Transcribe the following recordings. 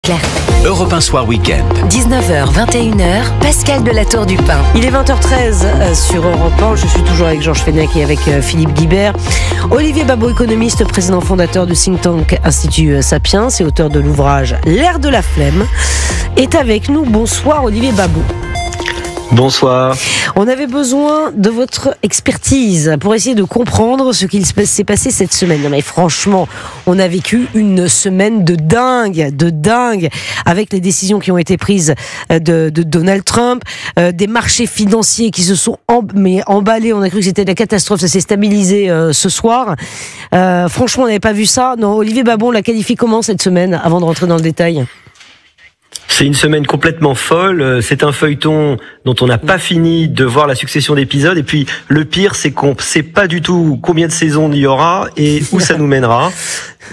Claire. Europe 1 Soir Week-end. 19h, 21h, Pascal de la Tour du Pin. Il est 20h13 sur Europe 1. Je suis toujours avec Georges Fenech et avec Philippe Guibert. Olivier Babot, économiste, président fondateur du think tank Institut Sapiens et auteur de l'ouvrage L'ère de la flemme, est avec nous. Bonsoir Olivier Babot. Bonsoir. On avait besoin de votre expertise pour essayer de comprendre ce qu'il s'est passé cette semaine. Non mais franchement, on a vécu une semaine de dingue, avec les décisions qui ont été prises de Donald Trump, des marchés financiers qui se sont emballés. On a cru que c'était la catastrophe, ça s'est stabilisé ce soir. Franchement, on n'avait pas vu ça. Non, Olivier Babot, on la qualifie comment cette semaine, avant de rentrer dans le détail ? C'est une semaine complètement folle. C'est un feuilleton dont on n'a pas fini de voir la succession d'épisodes. Et puis, le pire, c'est qu'on ne sait pas du tout combien de saisons il y aura et où ça nous mènera.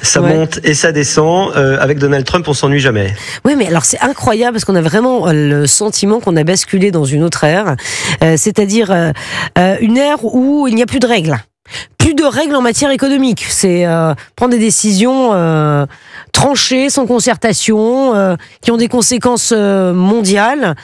Ça monte et ça descend. Avec Donald Trump, on s'ennuie jamais. Oui, mais alors c'est incroyable parce qu'on a vraiment le sentiment qu'on a basculé dans une autre ère. C'est-à-dire une ère où il n'y a plus de règles. Plus de règles en matière économique. C'est prendre des décisions tranchées, sans concertation, qui ont des conséquences mondiales.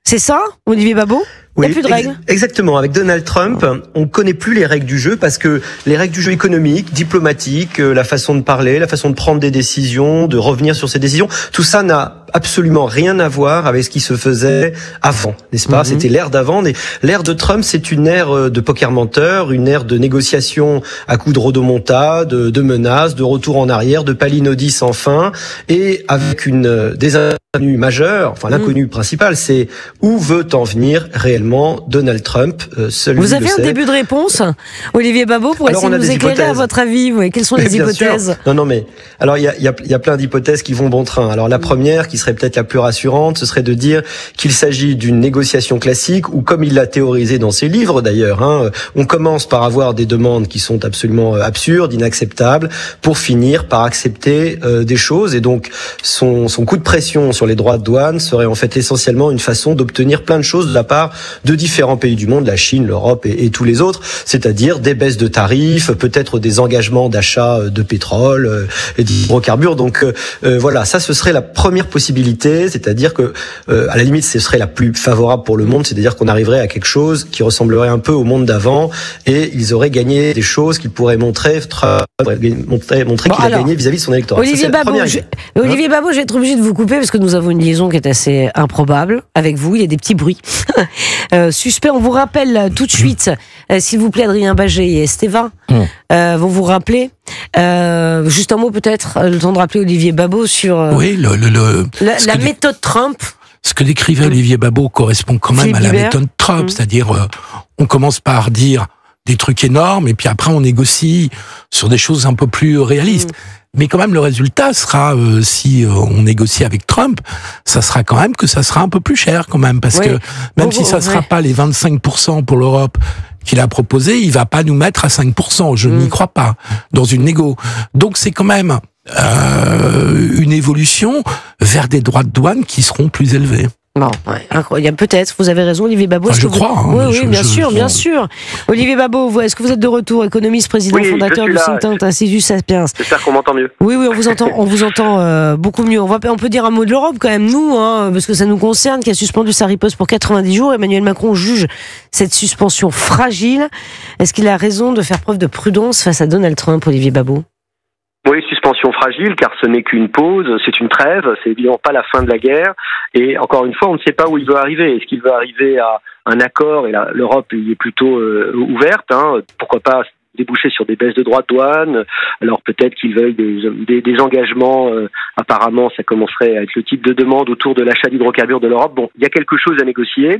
C'est ça, Olivier Babot ? Il n'y a plus de règles. Exactement. Avec Donald Trump, on connaît plus les règles du jeu parce que les règles du jeu économique, diplomatiques, la façon de parler, la façon de prendre des décisions, de revenir sur ces décisions, tout ça n'a absolument rien à voir avec ce qui se faisait avant, n'est-ce pas ? C'était l'ère d'avant. L'ère de Trump, c'est une ère de poker menteur, une ère de négociations à coups de rodomontade, de menaces, de retour en arrière, de palinodies sans fin, et avec des inconnus majeurs. Enfin, l'inconnu principal, c'est où veut en venir réellement Donald Trump, seul Vous avez un début de réponse, Olivier Babot, pour essayer de nous éclairer à votre avis. Quelles sont les hypothèses ? Non, mais alors il y a plein d'hypothèses qui vont bon train. Alors la première, qui serait peut-être la plus rassurante, ce serait de dire qu'il s'agit d'une négociation classique, ou comme il l'a théorisé dans ses livres d'ailleurs, on commence par avoir des demandes qui sont absolument absurdes, inacceptables, pour finir par accepter des choses. Et donc son coup de pression sur les droits de douane serait en fait essentiellement une façon d'obtenir plein de choses de la part de différents pays du monde, la Chine, l'Europe et tous les autres, c'est-à-dire des baisses de tarifs, peut-être des engagements d'achat de pétrole et d'hydrocarbures. Donc voilà, ça ce serait la première possibilité, c'est-à-dire que à la limite ce serait la plus favorable pour le monde, c'est-à-dire qu'on arriverait à quelque chose qui ressemblerait un peu au monde d'avant et ils auraient gagné des choses qu'ils pourraient montrer qu'il a gagné vis-à-vis de son électorat. Olivier Babot, je vais être obligé de vous couper parce que nous avons une liaison qui est assez improbable avec vous, il y a des petits bruits. Suspect, on vous rappelle tout de suite, s'il vous plaît, Adrien Baget et Esteva vont vous rappeler. Juste un mot peut-être, le temps de rappeler Olivier Babot sur la méthode Trump. Ce que décrivait Olivier Babot correspond quand même à la méthode Trump, c'est-à-dire on commence par dire des trucs énormes et puis après on négocie sur des choses un peu plus réalistes. Mais quand même, le résultat sera, si on négocie avec Trump, ça sera quand même que ça sera un peu plus cher quand même, parce que même si ça sera pas les 25% pour l'Europe qu'il a proposé, il va pas nous mettre à 5%. Je n'y crois pas dans une négo. Donc c'est quand même une évolution vers des droits de douane qui seront plus élevés. Bon, incroyable. Peut-être, vous avez raison, Olivier Babot. Je crois. Oui, bien sûr. Olivier Babot, est-ce que vous êtes de retour, économiste, président fondateur du think tank Institut Sapiens ? J'espère qu'on m'entend mieux. Oui, on vous entend beaucoup mieux. On peut dire un mot de l'Europe quand même, nous, parce que ça nous concerne, qui a suspendu sa riposte pour 90 jours. Emmanuel Macron juge cette suspension fragile. Est-ce qu'il a raison de faire preuve de prudence face à Donald Trump, Olivier Babot ? Oui, suspension fragile, car ce n'est qu'une pause, c'est une trêve, c'est évidemment pas la fin de la guerre. Et encore une fois, on ne sait pas où il veut arriver. Est-ce qu'il veut arriver à un accord ? Et là, l'Europe y est plutôt ouverte. Pourquoi pas déboucher sur des baisses de droits de douane. Alors peut-être qu'ils veulent des engagements. Apparemment, ça commencerait à être le type de demande autour de l'achat d'hydrocarbures de l'Europe. Bon, il y a quelque chose à négocier.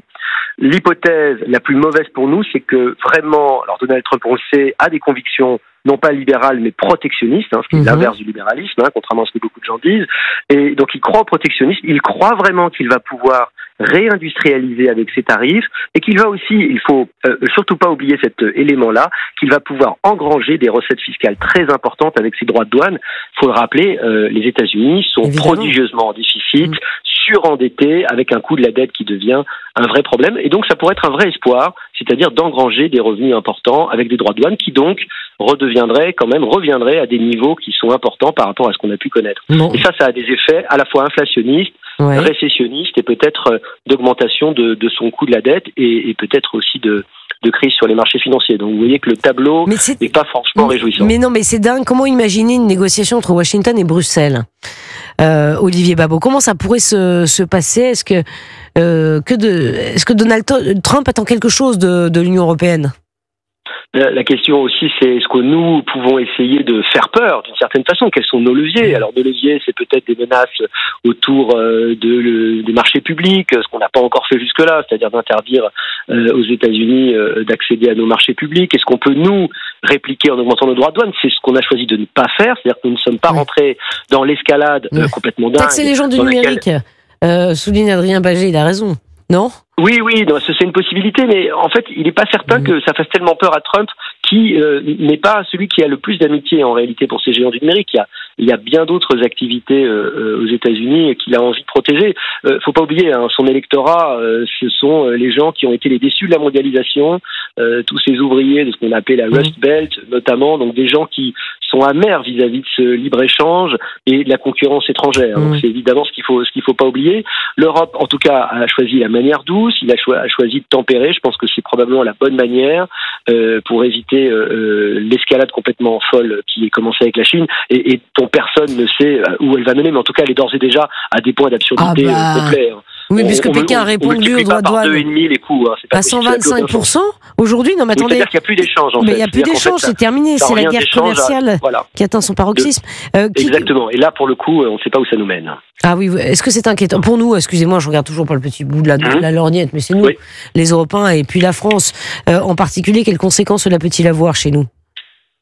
L'hypothèse la plus mauvaise pour nous, c'est que vraiment, alors Donald Trump, on le sait, a des convictions non pas libérales, mais protectionnistes, ce qui est l'inverse du libéralisme, contrairement à ce que beaucoup de gens disent. Et donc il croit au protectionnisme, il croit vraiment qu'il va pouvoir réindustrialiser avec ses tarifs et qu'il va aussi, il faut surtout pas oublier cet élément-là, qu'il va pouvoir engranger des recettes fiscales très importantes avec ses droits de douane. Il faut le rappeler, les États-Unis sont prodigieusement en déficit, surendettés, avec un coût de la dette qui devient un vrai problème. Et donc ça pourrait être un vrai espoir, c'est-à-dire d'engranger des revenus importants avec des droits de douane qui donc reviendrait à des niveaux qui sont importants par rapport à ce qu'on a pu connaître. Bon. Et ça a des effets à la fois inflationnistes, récessionnistes et peut-être d'augmentation de son coût de la dette et peut-être aussi de crise sur les marchés financiers. Donc vous voyez que le tableau n'est pas franchement réjouissant. Mais non, mais c'est dingue. Comment imaginer une négociation entre Washington et Bruxelles, Olivier Babot? Comment ça pourrait se passer? Est-ce que Donald Trump attend quelque chose de l'Union européenne? La question aussi, c'est est-ce que nous pouvons essayer de faire peur d'une certaine façon? Quels sont nos leviers? Alors, nos leviers, c'est peut-être des menaces autour des marchés publics, ce qu'on n'a pas encore fait jusque-là, c'est-à-dire d'interdire aux États-Unis d'accéder à nos marchés publics. Est-ce qu'on peut, nous, répliquer en augmentant nos droits de douane? C'est ce qu'on a choisi de ne pas faire, c'est-à-dire que nous ne sommes pas rentrés dans l'escalade complètement dingue. Taxer les gens du numérique, souligne Adrien Bagé, il a raison. Non? Oui, c'est une possibilité, mais en fait, il n'est pas certain que ça fasse tellement peur à Trump, qui n'est pas celui qui a le plus d'amitié en réalité pour ces géants du numérique. Il y a bien d'autres activités aux États-Unis qu'il a envie de protéger. Faut pas oublier, son électorat, ce sont les gens qui ont été les déçus de la mondialisation, tous ces ouvriers de ce qu'on appelle la Rust Belt, notamment, donc des gens qui sont amers vis-à-vis de ce libre-échange et de la concurrence étrangère. Donc c'est évidemment ce qu'il faut pas oublier. L'Europe, en tout cas, a choisi la manière douce, il a choisi de tempérer. Je pense que c'est probablement la bonne manière pour éviter l'escalade complètement folle qui est commencée avec la Chine et dont personne ne sait où elle va mener, mais en tout cas, elle est d'ores et déjà à des points d'absurdité complets. Oui, puisque Pékin a répondu aux droits de douane les coûts, à 125% aujourd'hui. Non, mais attendez. C'est-à-dire qu'il n'y a plus d'échange, en fait. Mais il n'y a plus d'échange, c'est terminé. C'est la guerre commerciale qui atteint son paroxysme. Exactement. Et là, pour le coup, on ne sait pas où ça nous mène. Ah oui, est-ce que c'est inquiétant? Pour nous, excusez-moi, je regarde toujours pas le petit bout de la lorgnette, mais c'est nous, les Européens, et puis la France en particulier. Quelles conséquences cela peut-il avoir chez nous?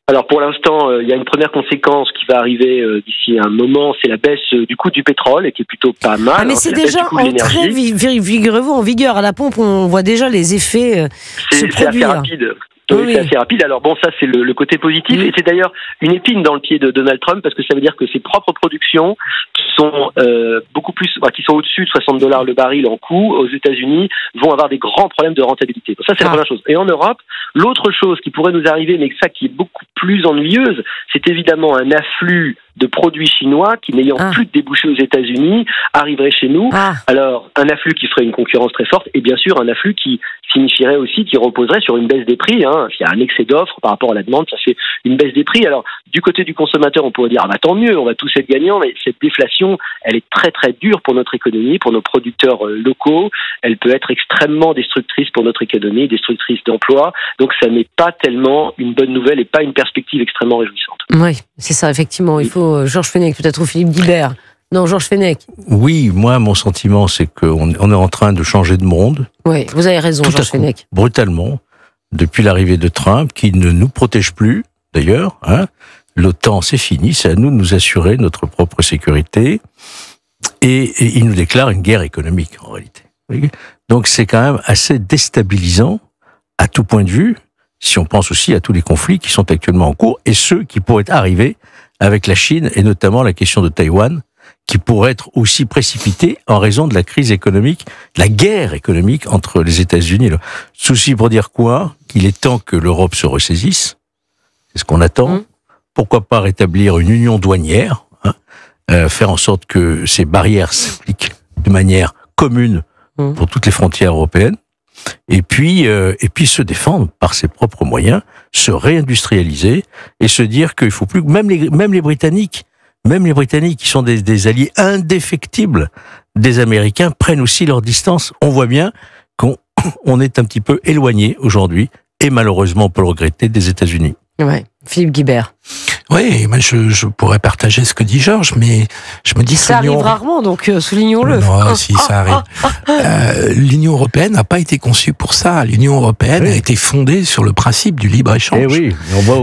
Alors pour l'instant, il y a une première conséquence qui va arriver d'ici un moment, c'est la baisse du coût du pétrole, et qui est plutôt pas mal. Ah mais c'est déjà entré, figurez-vous, en vigueur à la pompe, on voit déjà les effets se produire. C'est assez rapide. Oui, c'est assez rapide. Alors bon, ça c'est le côté positif, et c'est d'ailleurs une épine dans le pied de Donald Trump, parce que ça veut dire que ses propres productions qui sont qui sont au-dessus de $60 le baril en coût aux États-Unis vont avoir des grands problèmes de rentabilité. Donc ça c'est la première chose. Et en Europe, l'autre chose qui pourrait nous arriver, mais ça qui est beaucoup plus ennuyeuse, c'est évidemment un afflux de produits chinois qui, n'ayant plus de débouchés aux États-Unis, arriverait chez nous. Alors, un afflux qui ferait une concurrence très forte, et bien sûr un afflux qui signifierait aussi qu'il reposerait sur une baisse des prix. S'il y a un excès d'offres par rapport à la demande, ça fait une baisse des prix. Alors, du côté du consommateur, on pourrait dire tant mieux, on va tous être gagnants, mais cette déflation, elle est très très dure pour notre économie, pour nos producteurs locaux. Elle peut être extrêmement destructrice pour notre économie, destructrice d'emplois. Donc, ça n'est pas tellement une bonne nouvelle et pas une perspective extrêmement réjouissante. Oui, c'est ça, effectivement. Il faut Georges Fenech, peut-être, ou Philippe Guibert. Non, Georges Fenech. Oui, moi, mon sentiment, c'est qu'on est en train de changer de monde. Oui, vous avez raison, Georges Fenech. Brutalement, depuis l'arrivée de Trump, qui ne nous protège plus, d'ailleurs. L'OTAN, c'est fini, c'est à nous de nous assurer notre propre sécurité. Et il nous déclare une guerre économique, en réalité. Donc, c'est quand même assez déstabilisant, à tout point de vue, si on pense aussi à tous les conflits qui sont actuellement en cours, et ceux qui pourraient arriver avec la Chine, et notamment la question de Taïwan, qui pourrait être aussi précipitée en raison de la crise économique, de la guerre économique entre les États-Unis. Souci pour dire quoi? Qu'il est temps que l'Europe se ressaisisse. C'est ce qu'on attend. Pourquoi pas rétablir une union douanière, faire en sorte que ces barrières s'appliquent de manière commune pour toutes les frontières européennes. Et puis se défendre par ses propres moyens, se réindustrialiser et se dire qu'il faut plus, même les Britanniques qui sont des alliés indéfectibles des Américains, prennent aussi leur distance. On voit bien qu'on est un petit peu éloigné aujourd'hui, et malheureusement, on peut le regretter, des États-Unis. Ouais. Philippe Guibert. Oui, moi je pourrais partager ce que dit Georges, mais je me dis que ça arrive rarement, donc soulignons-le. Non, si ça arrive. L'Union européenne n'a pas été conçue pour ça. L'Union européenne a été fondée sur le principe du libre-échange.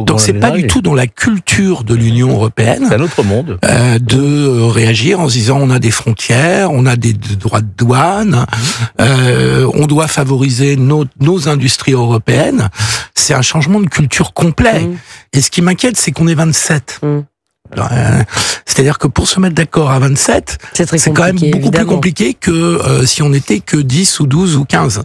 Donc c'est pas du tout dans la culture de l'Union européenne. C'est un autre monde. De réagir en se disant on a des frontières, on a des droits de douane, on doit favoriser nos industries européennes. C'est un changement de culture complet. Et ce qui m'inquiète, c'est qu'on est 27. C'est-à-dire que pour se mettre d'accord à 27, c'est quand même beaucoup plus compliqué que si on n'était que 10 ou 12 ou 15.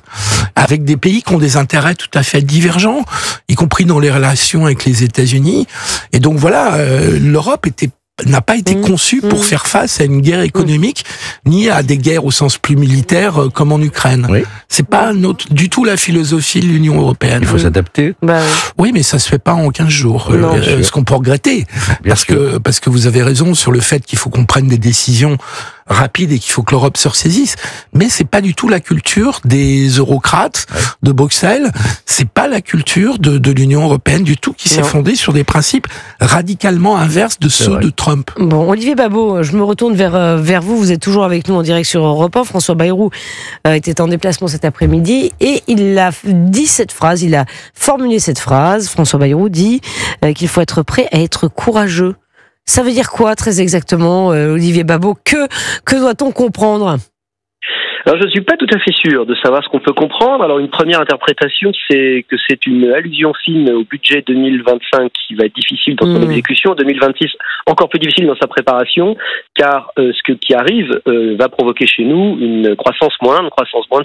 Avec des pays qui ont des intérêts tout à fait divergents, y compris dans les relations avec les États-Unis. Et donc voilà, l'Europe n'a pas été conçue pour faire face à une guerre économique, ni à des guerres au sens plus militaire comme en Ukraine. Oui. C'est pas du tout la philosophie de l'Union européenne. Il faut s'adapter. Oui, mais ça se fait pas en 15 jours. Ce qu'on peut regretter. Parce que vous avez raison sur le fait qu'il faut qu'on prenne des décisions rapides et qu'il faut que l'Europe se ressaisisse. Mais c'est pas du tout la culture des eurocrates de Bruxelles. C'est pas la culture de l'Union européenne du tout qui s'est fondée sur des principes radicalement inverses de ceux de Trump. Bon, Olivier Babot, je me retourne vers vous. Vous êtes toujours avec nous en direct sur Europe 1. François Bayrou était en déplacement cet après-midi et il a dit cette phrase, il a formulé cette phrase. François Bayrou dit qu'il faut être prêt à être courageux. Ça veut dire quoi très exactement, Olivier Babot? Que doit-on comprendre? Alors je ne suis pas tout à fait sûr de savoir ce qu'on peut comprendre. Alors une première interprétation, c'est que c'est une allusion fine au budget 2025 qui va être difficile dans son exécution, 2026 encore plus difficile dans sa préparation, car ce qui arrive va provoquer chez nous une croissance moindre.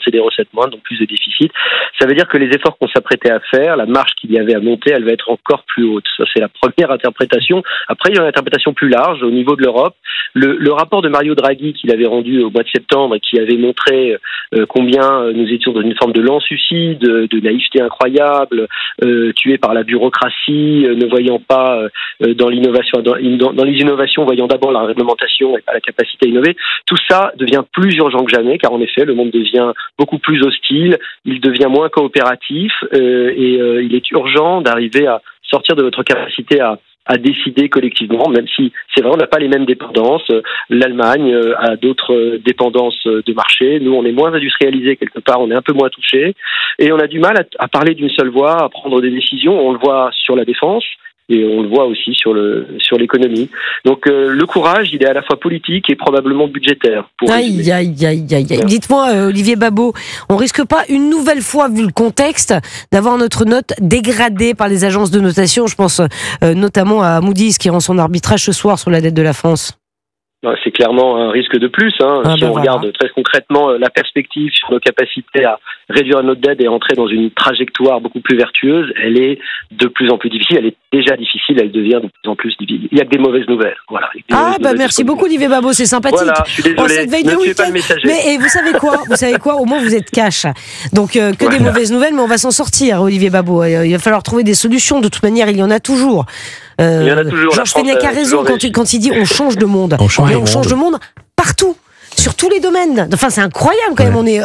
C'est des recettes moindres, donc plus de déficit. Ça veut dire que les efforts qu'on s'apprêtait à faire, la marge qu'il y avait à monter, elle va être encore plus haute. Ça c'est la première interprétation. Après il y a une interprétation plus large au niveau de l'Europe. Le rapport de Mario Draghi qu'il avait rendu au mois de septembre et qui avait montré combien nous étions dans une forme de lent-suicide, de naïveté incroyable, tués par la bureaucratie, ne voyant pas dans l'innovation, dans les innovations, voyant d'abord la réglementation et pas la capacité à innover. Tout ça devient plus urgent que jamais, car en effet, le monde devient beaucoup plus hostile, il devient moins coopératif, et il est urgent d'arriver à sortir de notre capacité à décider collectivement, même si c'est vrai, on n'a pas les mêmes dépendances. L'Allemagne a d'autres dépendances de marché. Nous, on est moins industrialisés quelque part, on est un peu moins touchés. Et on a du mal à parler d'une seule voix, à prendre des décisions. On le voit sur la défense et on le voit aussi sur l'économie. Donc le courage, il est à la fois politique et probablement budgétaire. Aïe. Dites-moi, Olivier Babot, on risque pas une nouvelle fois, vu le contexte, d'avoir notre note dégradée par les agences de notation? Je pense notamment à Moody's qui rend son arbitrage ce soir sur la dette de la France. C'est clairement un risque de plus. Si on regarde très concrètement la perspective sur nos capacités à réduire notre dette et entrer dans une trajectoire beaucoup plus vertueuse, elle est de plus en plus difficile. Elle est déjà difficile, elle devient de plus en plus difficile. Il y a que des mauvaises nouvelles. Voilà. Merci beaucoup, Olivier Babot, c'est sympathique. Voilà, je suis désolé, ne tuez pas le messager. Mais vous savez quoi, au moins vous êtes cash. Donc des mauvaises nouvelles, mais on va s'en sortir, Olivier Babot. Il va falloir trouver des solutions. De toute manière, il y en a toujours. Il y en a toujours. Georges Fenech a raison quand il dit on change de monde. On change de monde partout, sur tous les domaines. Enfin, c'est incroyable quand même. On est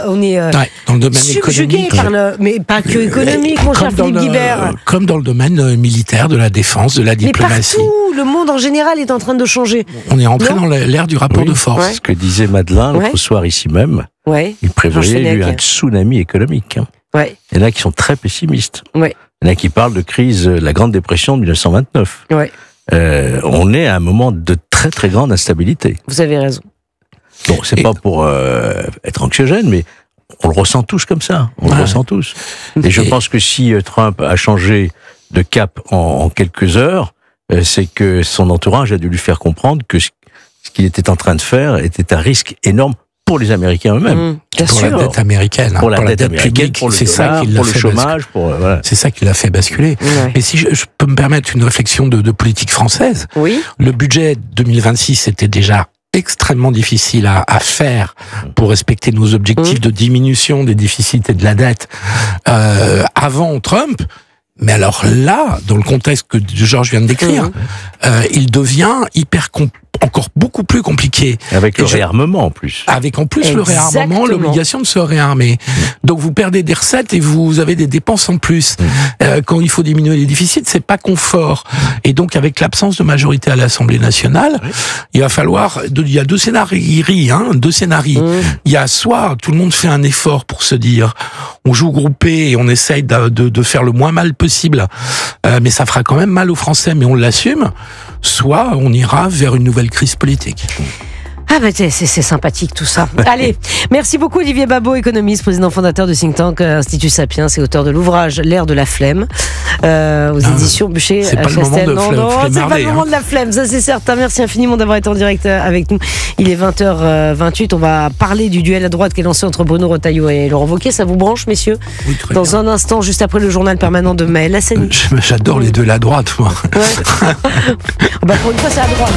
dans le domaine subjugué par mais pas que économique, mon cher Philippe Guibert. Comme dans le domaine militaire, de la défense, de la diplomatie. Mais partout, le monde en général est en train de changer. On est entré dans l'ère du rapport de force. Ce que disait Madeleine l'autre soir ici même. Il prévoyait lui un tsunami économique. Il y en a qui sont très pessimistes. Il y en a qui parlent de crise, la Grande Dépression de 1929. On est à un moment de très très grande instabilité. Vous avez raison. Bon, c'est pas pour être anxiogène, mais on le ressent tous comme ça. On le ressent tous. Et je pense que si Trump a changé de cap en quelques heures, c'est que son entourage a dû lui faire comprendre que ce qu'il était en train de faire était un risque énorme pour les Américains eux-mêmes. Pour la dette américaine. Pour la dette américaine, pour le dollar, pour le chômage. C'est ça qui l'a fait basculer. Mais si je peux me permettre une réflexion de politique française, le budget 2026 était déjà extrêmement difficile à faire pour respecter nos objectifs de diminution des déficits et de la dette avant Trump. Mais alors là, dans le contexte que Georges vient de décrire, il devient encore beaucoup plus compliqué. Avec le réarmement en plus. Avec en plus le réarmement, l'obligation de se réarmer. Donc vous perdez des recettes et vous avez des dépenses en plus. Quand il faut diminuer les déficits, c'est pas confort. Et donc avec l'absence de majorité à l'Assemblée nationale, il va falloir... Il y a deux scénarios. Il y a soit tout le monde fait un effort pour se dire on joue groupé et on essaye de faire le moins mal possible, mais ça fera quand même mal aux Français, mais on l'assume. Soit on ira vers une nouvelle crise politique. Ah bah c'est sympathique tout ça. Allez, merci beaucoup Olivier Babot, économiste, président fondateur du think tank Institut Sapiens et auteur de l'ouvrage L'ère de la flemme aux éditions Bûcher. C'est pas le moment de c'est pas le moment de la flemme, ça c'est certain. Merci infiniment d'avoir été en direct avec nous. Il est 20h28, on va parler du duel à droite qui est lancé entre Bruno Retailleau et Laurent Wauquiez. Ça vous branche, messieurs? Oui, Dans un instant, juste après le journal permanent de Maël Hassani. J'adore les deux à la droite, moi. Ouais. Bah pour une fois, c'est à droite.